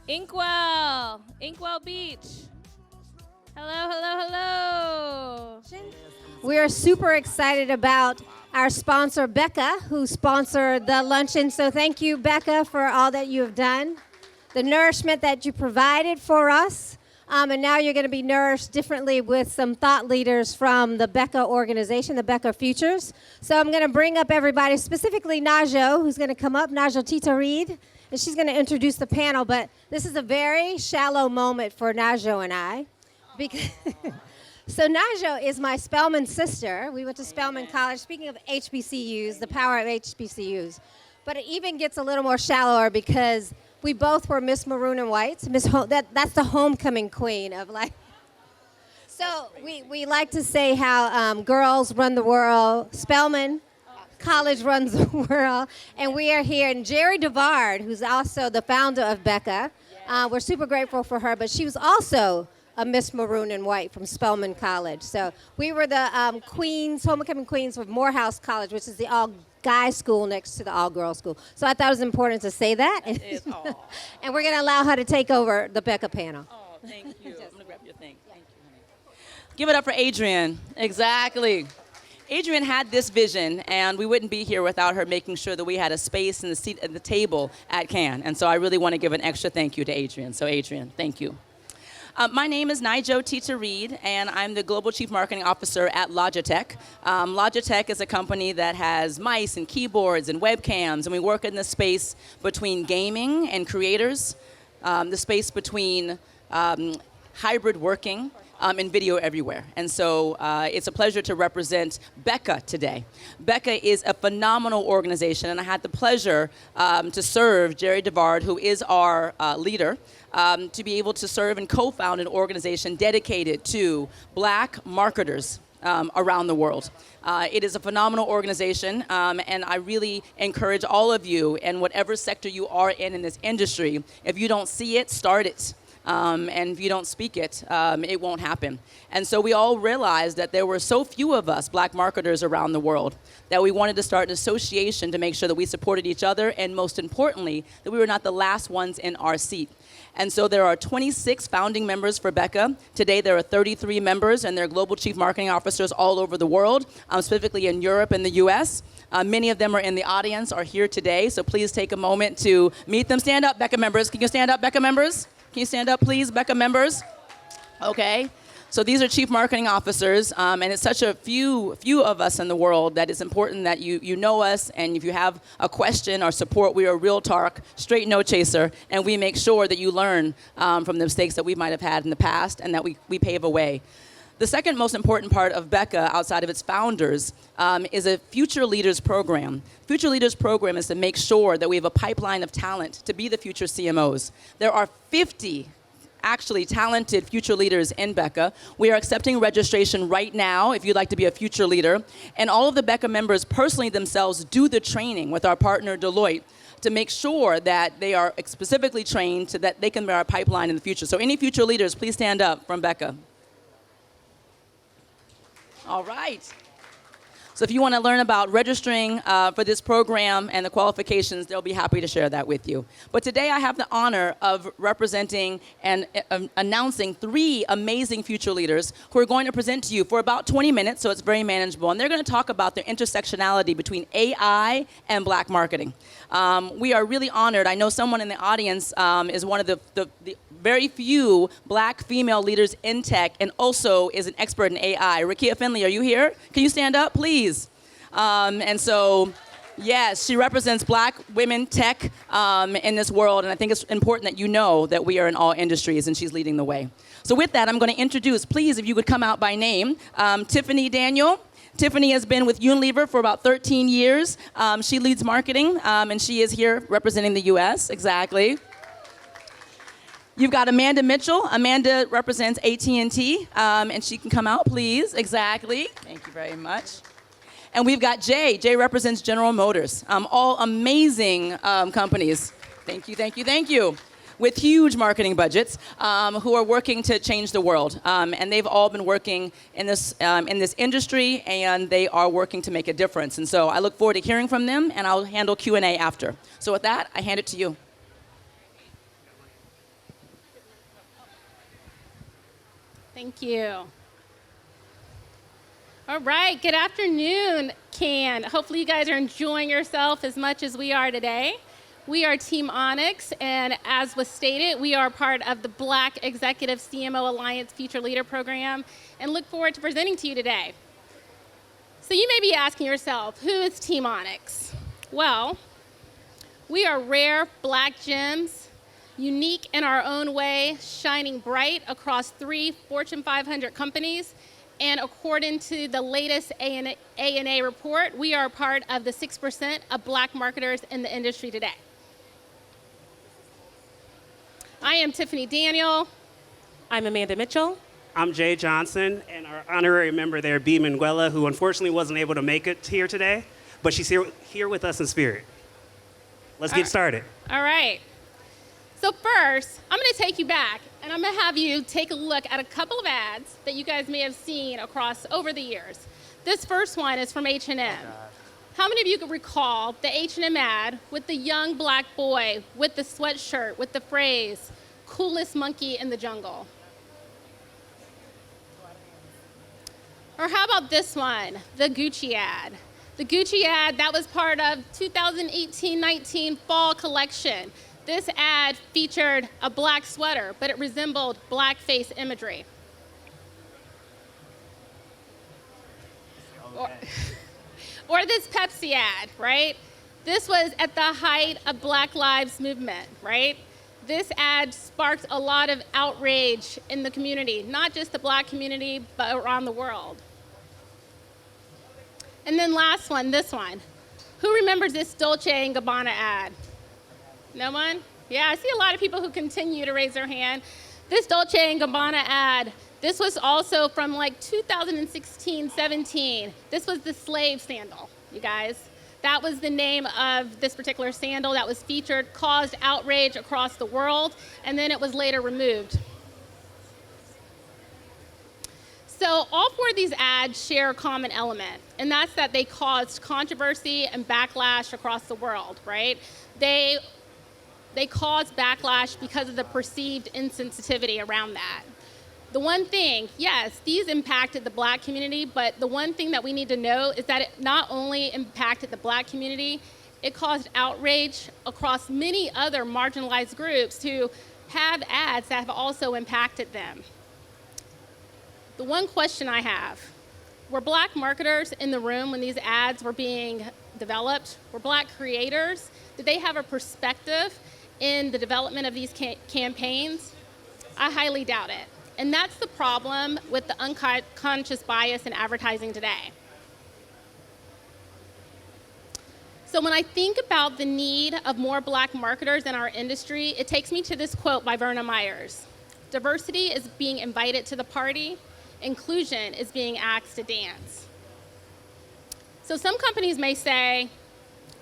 Inkwell Beach. Hello, hello, hello. We are super excited about our sponsor, BECA, who sponsored the luncheon. So thank you, BECA, for all that you have done, the nourishment that you provided for us. And now you're going to be nourished differently with some thought leaders from the BECA organization, the BECA Futures. So I'm going to bring up everybody, specifically Najo, who's going to come up, Najo Tita Reed, and she's going to introduce the panel. But this is a very shallow moment for Najo and I. Because so Najo is my Spelman sister. We went to Spelman College. Speaking of HBCUs, the power of HBCUs. But it even gets a little more shallower because we both were Miss Maroon and White. That's the homecoming queen of like. So we like to say how girls run the world. Spelman College runs the world. And we are here. And Jerry DeVard, who's also the founder of BECA. We're super grateful for her. But she was also a Miss Maroon and White from Spelman College. So we were the homecoming queens of Morehouse College, which is the all-guys school next to the all-girls school. So I thought it was important to say that. And we're going to allow her to take over the BECA panel. Oh, thank you. I'm going to grab your thing. Thank you, honey. Give it up for Adrienne. Exactly. Adrienne had this vision, and we wouldn't be here without her making sure that we had a space and a seat at the table at Cannes. And so I really want to give an extra thank you to Adrienne. So Adrienne, thank you. My name is Najo Tita Reed, and I'm the Global Chief Marketing Officer at Logitech. Logitech is a company that has mice and keyboards and webcams, and we work in the space between gaming and creators, the space between hybrid working, and video everywhere. And so it's a pleasure to represent BECA today. BECA is a phenomenal organization, and I had the pleasure to serve Jerry DeVard, who is our leader, to be able to serve and co-found an organization dedicated to black marketers around the world. It is a phenomenal organization, and I really encourage all of you in whatever sector you are in this industry, if you don't see it, start it. And if you don't speak it, it won't happen. And so we all realized that there were so few of us, black marketers around the world, that we wanted to start an association to make sure that we supported each other, and most importantly, that we were not the last ones in our seat. And so there are 26 founding members for BECA. Today there are 33 members, and they're global chief marketing officers all over the world, specifically in Europe and the US. Many of them are in the audience, are here today, so please take a moment to meet them. Stand up, BECA members. Can you stand up, BECA members? Can you stand up, please, BECA members? Okay. So these are chief marketing officers, and it's such a few of us in the world that it's important that you know us, and if you have a question or support, we are real talk, straight no chaser, and we make sure that you learn from the mistakes that we might have had in the past and that we pave a way. The second most important part of BECA, outside of its founders, is a Future Leaders program. Future Leaders program is to make sure that we have a pipeline of talent to be the future CMOs. There are 50 actually talented future leaders in BECA. We are accepting registration right now if you'd like to be a future leader. And all of the BECA members personally themselves do the training with our partner Deloitte to make sure that they are specifically trained so that they can be our pipeline in the future. So any future leaders, please stand up from BECA. All right. So if you want to learn about registering for this program and the qualifications, they'll be happy to share that with you. But today I have the honor of representing and announcing 3 amazing future leaders who are going to present to you for about 20 minutes, so it's very manageable. And they're going to talk about the intersectionality between AI and black marketing. We are really honored. I know someone in the audience is one of the very few black female leaders in tech and also is an expert in AI. Rakia Finley, are you here? Can you stand up, please? And so, yes, she represents black women tech in this world, and I think it's important that you know that we are in all industries, and she's leading the way. So with that, I'm going to introduce, please, if you could come out by name, Tiffany Daniel. Tiffany has been with Unilever for about 13 years. She leads marketing, and she is here representing the U.S. Exactly. You've got Amanda Mitchell. Amanda represents AT&T, and she can come out, please. Exactly. Thank you very much. And we've got Jay. Jay represents General Motors. All amazing companies. Thank you, thank you, thank you. With huge marketing budgets, who are working to change the world. And they've all been working in this industry, and they are working to make a difference. And so I look forward to hearing from them, and I'll handle Q&A after. So with that, I hand it to you. Thank you. All right, good afternoon, Can. Hopefully you guys are enjoying yourself as much as we are today. We are Team Onyx, and as was stated, we are part of the Black Executive CMO Alliance Future Leader Program, and look forward to presenting to you today. So you may be asking yourself, who is Team Onyx? Well, we are rare black gems, unique in our own way, shining bright across 3 Fortune 500 companies, and according to the latest ANA report, we are part of the 6% of black marketers in the industry today. I am Tiffany Daniel. I'm Amanda Mitchell. I'm Jay Johnson, and our honorary member there, B. Manuela, who unfortunately wasn't able to make it here today, but she's here with us in spirit. Let's get started. All right. So first, I'm going to take you back, and I'm going to have you take a look at a couple of ads that you guys may have seen across over the years. This first one is from H&M. How many of you can recall the H&M ad with the young black boy with the sweatshirt with the phrase, "Coolest monkey in the jungle"? Or how about this one, the Gucci ad? The Gucci ad, that was part of 2018-19 fall collection. This ad featured a black sweater, but it resembled blackface imagery. Or this Pepsi ad, right? This was at the height of Black Lives Movement, right? This ad sparked a lot of outrage in the community, not just the black community, but around the world. And then last one, this one. Who remembers this Dolce & Gabbana ad? No one? Yeah, I see a lot of people who continue to raise their hand. This Dolce & Gabbana ad, this was also from like 2016-17. This was the slave sandal, you guys. That was the name of this particular sandal that was featured, caused outrage across the world, and then it was later removed. So all 4 of these ads share a common element, and that's that they caused controversy and backlash across the world, right? They caused backlash because of the perceived insensitivity around that. The one thing, yes, these impacted the black community, but the one thing that we need to know is that it not only impacted the black community, it caused outrage across many other marginalized groups who have ads that have also impacted them. The one question I have, were black marketers in the room when these ads were being developed? Were black creators? Did they have a perspective in the development of these campaigns? I highly doubt it. And that's the problem with the unconscious bias in advertising today. So when I think about the need of more black marketers in our industry, it takes me to this quote by Verna Myers. Diversity is being invited to the party. Inclusion is being asked to dance. So some companies may say,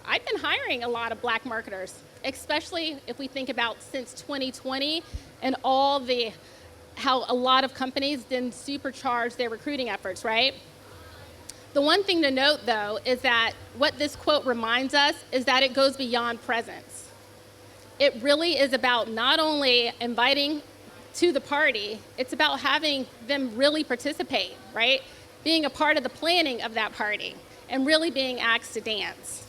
I've been hiring a lot of black marketers, especially if we think about since 2020 and how a lot of companies then supercharge their recruiting efforts, right? The one thing to note, though, is that what this quote reminds us is that it goes beyond presence. It really is about not only inviting to the party, it's about having them really participate, right? Being a part of the planning of that party and really being asked to dance.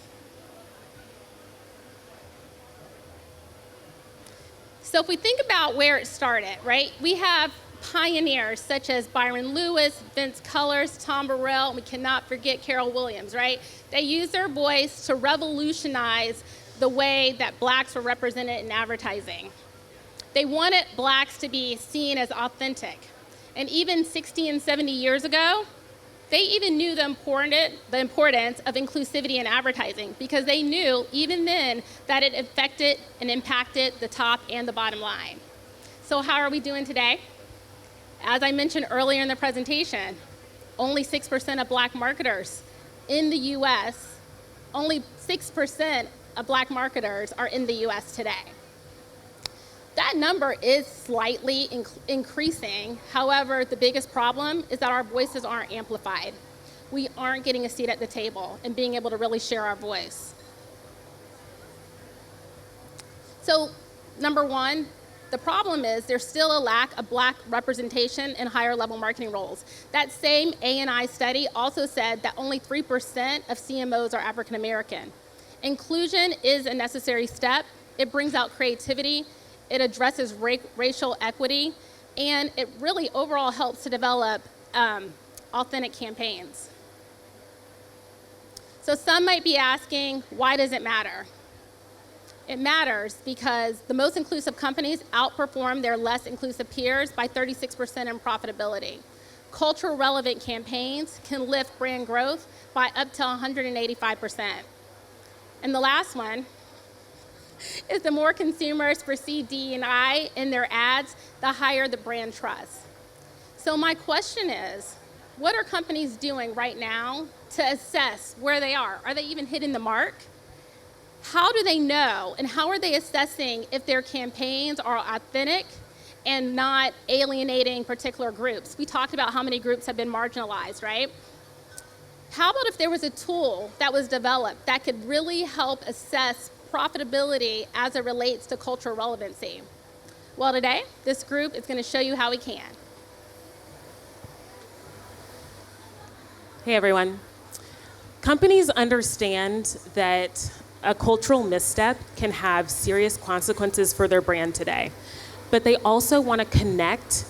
So if we think about where it started, right? We have pioneers such as Byron Lewis, Vince Cullors, Tom Burrell, and we cannot forget Carol Williams, right? They used their voice to revolutionize the way that blacks were represented in advertising. They wanted blacks to be seen as authentic. And even 60 and 70 years ago, they even knew the importance of inclusivity in advertising because they knew even then that it affected and impacted the top and the bottom line. So how are we doing today? As I mentioned earlier in the presentation, only 6% of black marketers in the US, only 6% of black marketers are in the US today. That number is slightly increasing. However, the biggest problem is that our voices aren't amplified. We aren't getting a seat at the table and being able to really share our voice. So, number one, The problem is there's still a lack of black representation in higher level marketing roles. That same A&I study also said that only 3% of CMOs are African American. Inclusion is a necessary step. It brings out creativity, it addresses racial equity, and it really overall helps to develop authentic campaigns. So some might be asking, why does it matter? It matters because the most inclusive companies outperform their less inclusive peers by 36% in profitability. Cultural relevant campaigns can lift brand growth by up to 185%. And the last one is the more consumers perceive DE&I in their ads, the higher the brand trust. So my question is, what are companies doing right now to assess where they are? Are they even hitting the mark? How do they know, and how are they assessing if their campaigns are authentic and not alienating particular groups? We talked about how many groups have been marginalized, right? How about if there was a tool that was developed that could really help assess profitability as it relates to cultural relevancy? Well, today, this group is going to show you how we can. Hey, everyone. Companies understand that a cultural misstep can have serious consequences for their brand today, but they also want to connect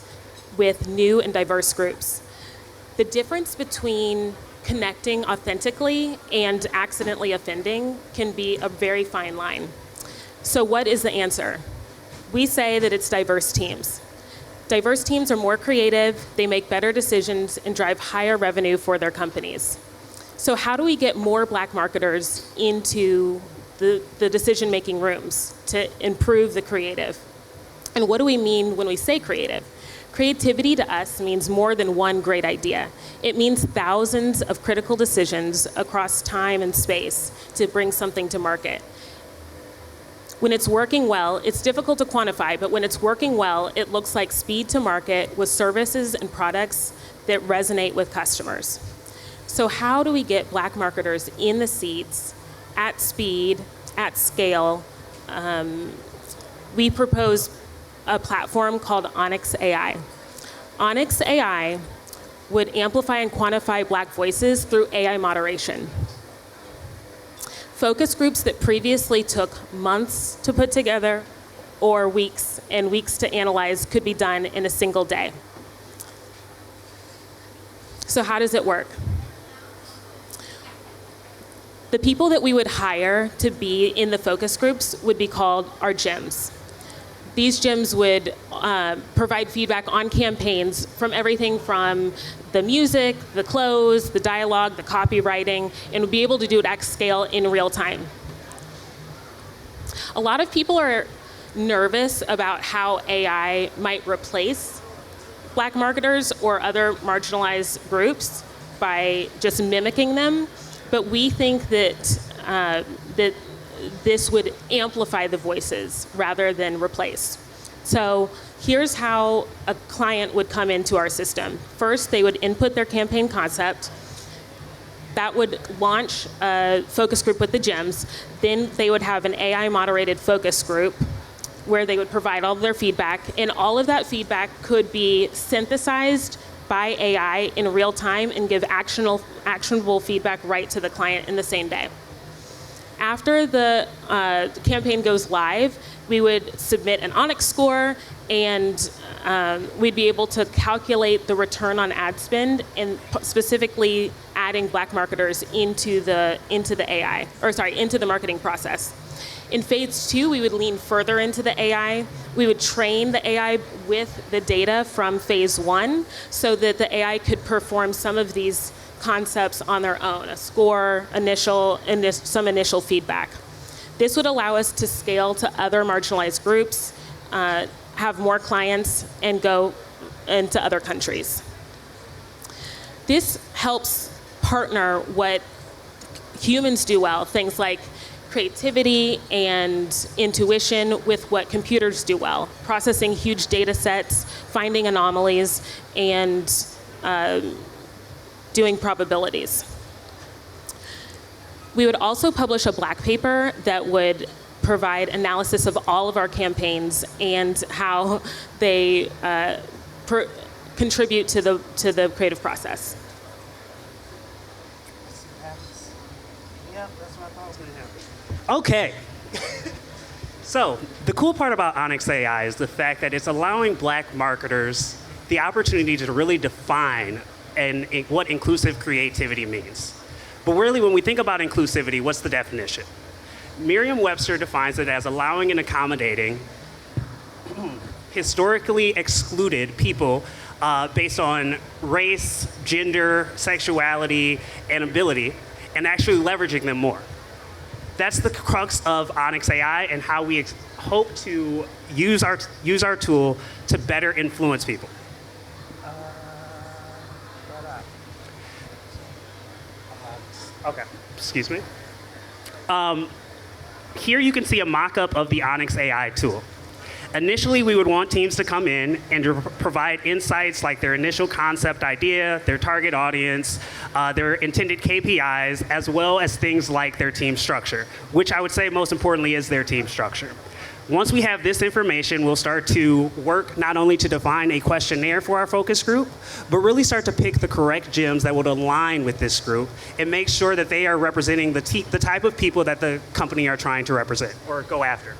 with new and diverse groups. The difference between connecting authentically and accidentally offending can be a very fine line. So what is the answer? We say that it's diverse teams. Diverse teams are more creative, they make better decisions, and drive higher revenue for their companies. So how do we get more black marketers into the decision-making rooms to improve the creative? And what do we mean when we say creative? Creativity to us means more than one great idea. It means thousands of critical decisions across time and space to bring something to market. When it's working well, it's difficult to quantify, but when it's working well, it looks like speed to market with services and products that resonate with customers. So how do we get black marketers in the seats, at speed, at scale? We propose a platform called Onyx AI. Onyx AI would amplify and quantify black voices through AI moderation. Focus groups that previously took months to put together or weeks and weeks to analyze could be done in a single day. So how does it work? The people that we would hire to be in the focus groups would be called our GEMs. These GEMs would provide feedback on campaigns from everything from the music, the clothes, the dialogue, the copywriting, and would be able to do it at scale in real time. A lot of people are nervous about how AI might replace black marketers or other marginalized groups by just mimicking them. But we think that this would amplify the voices rather than replace. So here's how a client would come into our system. First, they would input their campaign concept. That would launch a focus group with the GEMs. Then they would have an AI-moderated focus group where they would provide all of their feedback. And all of that feedback could be synthesized by AI in real time and give actionable feedback right to the client in the same day. After the campaign goes live, we would submit an Onyx score, and we'd be able to calculate the return on ad spend, and specifically adding black marketers into the marketing process. In phase 2, we would lean further into the AI. We would train the AI with the data from phase 1 so that the AI could perform some of these concepts on their own, a score, some initial feedback. This would allow us to scale to other marginalized groups, have more clients, and go into other countries. This helps partner what humans do well, things like creativity and intuition, with what computers do well, processing huge data sets, finding anomalies, and doing probabilities. We would also publish a black paper that would provide analysis of all of our campaigns and how they contribute to the creative process. Yep, that's what I thought was going to happen. Okay. So the cool part about Onyx AI is the fact that it's allowing black marketers the opportunity to really define what inclusive creativity means. But really, when we think about inclusivity, what's the definition? Merriam-Webster defines it as allowing and accommodating historically excluded people based on race, gender, sexuality, and ability, and actually leveraging them more. That's the crux of Onyx AI and how we hope to use our tool to better influence people. Okay, excuse me. Here you can see a mock-up of the Onyx AI tool. Initially, we would want teams to come in and to provide insights like their initial concept idea, their target audience, their intended KPIs, as well as things like their team structure, which I would say most importantly is their team structure. Once we have this information, we'll start to work not only to define a questionnaire for our focus group, but really start to pick the correct gems that would align with this group and make sure that they are representing the type of people that the company are trying to represent or go after.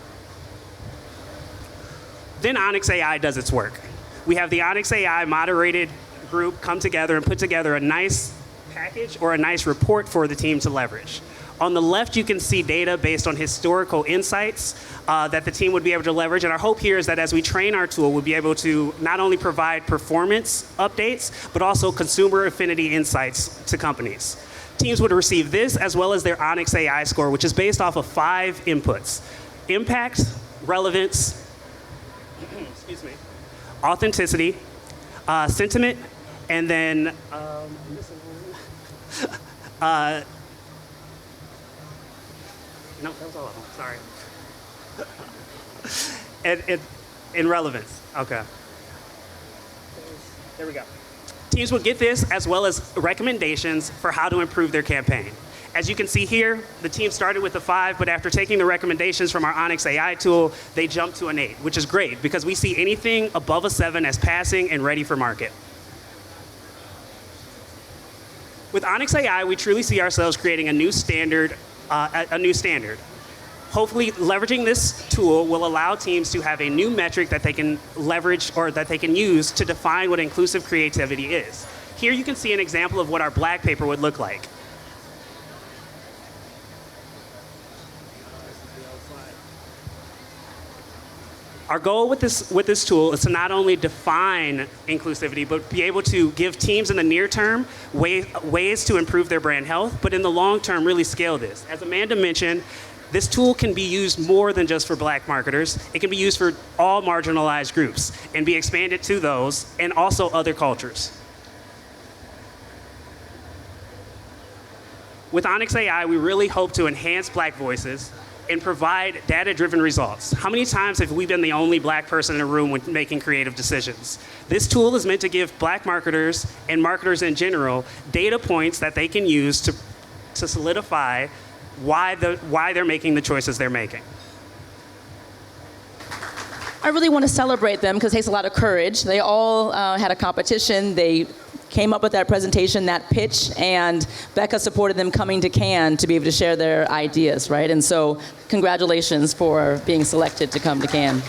Then Onyx AI does its work. We have the Onyx AI moderated group come together and put together a nice package or a nice report for the team to leverage. On the left, you can see data based on historical insights that the team would be able to leverage. And our hope here is that as we train our tool, we'll be able to not only provide performance updates, but also consumer affinity insights to companies. Teams would receive this as well as their Onyx AI score, which is based off of 5 inputs: impact, relevance, excuse me, authenticity, sentiment, and then no, that was all of them. Sorry. And relevance. Okay. There we go. Teams will get this as well as recommendations for how to improve their campaign. As you can see here, the team started with a 5, but after taking the recommendations from our Onyx AI tool, they jumped to an 8, which is great because we see anything above a 7 as passing and ready for market. With Onyx AI, we truly see ourselves creating a new standard. Hopefully, leveraging this tool will allow teams to have a new metric that they can leverage or that they can use to define what inclusive creativity is. Here you can see an example of what our black paper would look like. Our goal with this tool is to not only define inclusivity, but be able to give teams in the near term ways to improve their brand health, but in the long term, really scale this. As Amanda mentioned, this tool can be used more than just for black marketers. It can be used for all marginalized groups and be expanded to those and also other cultures. With Onyx AI, we really hope to enhance black voices and provide data-driven results. How many times have we been the only black person in a room when making creative decisions? This tool is meant to give black marketers and marketers in general data points that they can use to solidify why they're making the choices they're making. I really want to celebrate them because it takes a lot of courage. They all had a competition. They came up with that presentation, that pitch, and BECA supported them coming to Cannes to be able to share their ideas, right? And so congratulations for being selected to come to Cannes.